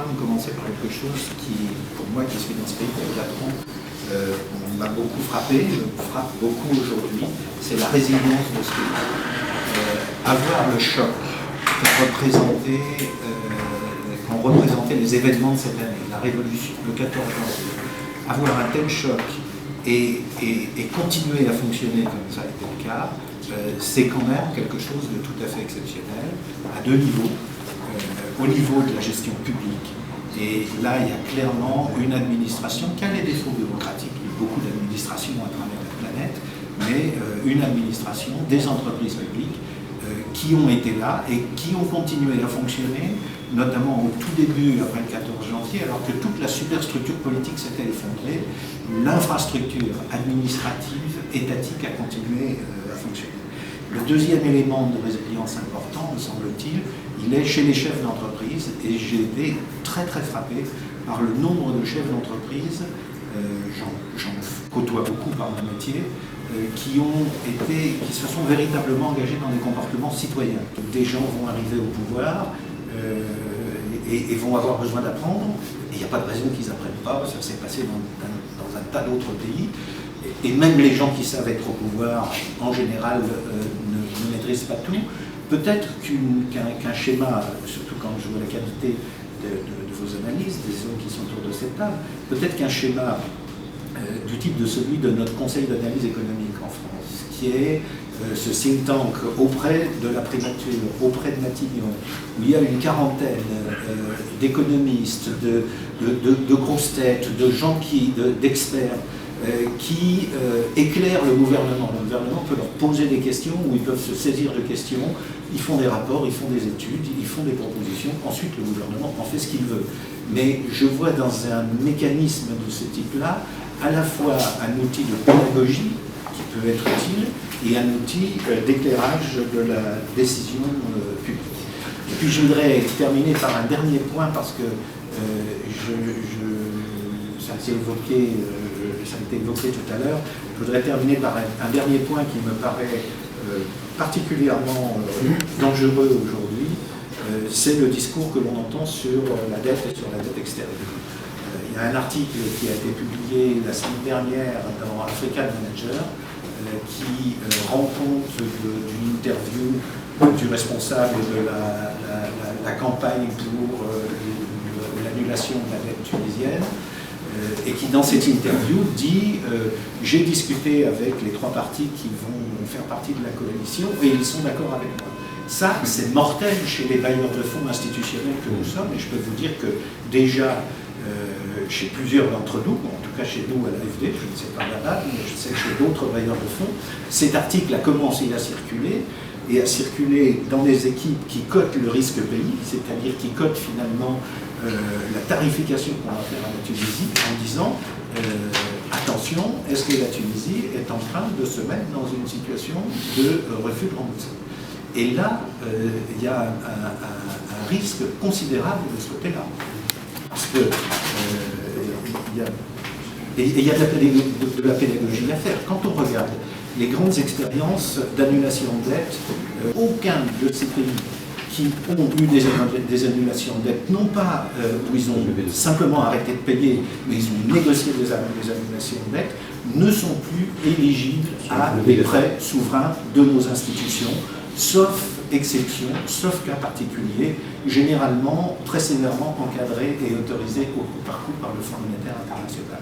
quand même commencer par quelque chose qui, pour moi, qui suis dans ce pays depuis 4 ans, m'a beaucoup frappé, me frappe beaucoup aujourd'hui, c'est la résilience de ce pays. Avoir le choc qu'ont représenté les événements de cette année, la Révolution, le 14 janvier, avoir un tel choc et continuer à fonctionner comme ça a été le cas, c'est quand même quelque chose de tout à fait exceptionnel, à 2 niveaux. Au niveau de la gestion publique. Et là, il y a clairement une administration qui a les défauts démocratiques. Il y a beaucoup d'administrations à travers la planète, mais une administration, des entreprises publiques qui ont été là et qui ont continué à fonctionner, notamment au tout début, après le 14 janvier, alors que toute la superstructure politique s'était effondrée, l'infrastructure administrative, étatique a continué à fonctionner. Le deuxième élément de résilience important, me semble-t-il, il est chez les chefs d'entreprise, et j'ai été très très frappé par le nombre de chefs d'entreprise, j'en côtoie beaucoup par mon métier, qui se sont véritablement engagés dans des comportements citoyens. Des gens vont arriver au pouvoir et vont avoir besoin d'apprendre, et il n'y a pas de raison qu'ils n'apprennent pas, ça s'est passé dans un tas d'autres pays. Et même les gens qui savent être au pouvoir, en général, ne maîtrisent pas tout. Peut-être qu'un schéma, surtout quand je vois la qualité de vos analyses, des hommes qui sont autour de cette table, peut-être qu'un schéma du type de celui de notre Conseil d'analyse économique en France, qui est ce think tank auprès de la primature, auprès de Matignon, où il y a une quarantaine d'économistes, de grosses têtes, de gens d'experts, qui éclairent le gouvernement. Le gouvernement peut leur poser des questions ou ils peuvent se saisir de questions, ils font des rapports, ils font des études, ils font des propositions, ensuite le gouvernement en fait ce qu'il veut. Mais je vois dans un mécanisme de ce type-là à la fois un outil de pédagogie qui peut être utile et un outil d'éclairage de la décision publique. Et puis je voudrais terminer par un dernier point parce que ça a été évoqué tout à l'heure. Je voudrais terminer par un dernier point qui me paraît particulièrement dangereux aujourd'hui. C'est le discours que l'on entend sur la dette et sur la dette extérieure. Il y a un article qui a été publié la semaine dernière dans African Manager qui rend compte d'une interview du responsable de la campagne pour l'annulation de la dette tunisienne, et qui dans cette interview dit j'ai discuté avec les 3 partis qui vont faire partie de la coalition et ils sont d'accord avec moi. Ça, c'est mortel chez les bailleurs de fonds institutionnels que nous sommes, et je peux vous dire que déjà chez plusieurs d'entre nous, en tout cas chez nous à l'AFD, je ne sais pas la date, mais je sais que chez d'autres bailleurs de fonds, cet article a commencé à circuler, et à circuler dans des équipes qui cotent le risque pays, c'est-à-dire qui cotent finalement la tarification qu'on va faire à la Tunisie, en disant attention, est-ce que la Tunisie est en train de se mettre dans une situation de refus de remboursement? Et là, il y a un risque considérable de ce côté-là. Parce que il y a de la pédagogie à faire. Quand on regarde les grandes expériences d'annulation de dette, aucun de ces pays qui ont eu des annulations de dette, non pas où ils ont simplement arrêté de payer, mais ils ont négocié des annulations de dette, ne sont plus éligibles à des prêts souverains de nos institutions, sauf exception, sauf cas particulier, généralement très sévèrement encadrés et autorisés au coup par coup par le Fonds monétaire international.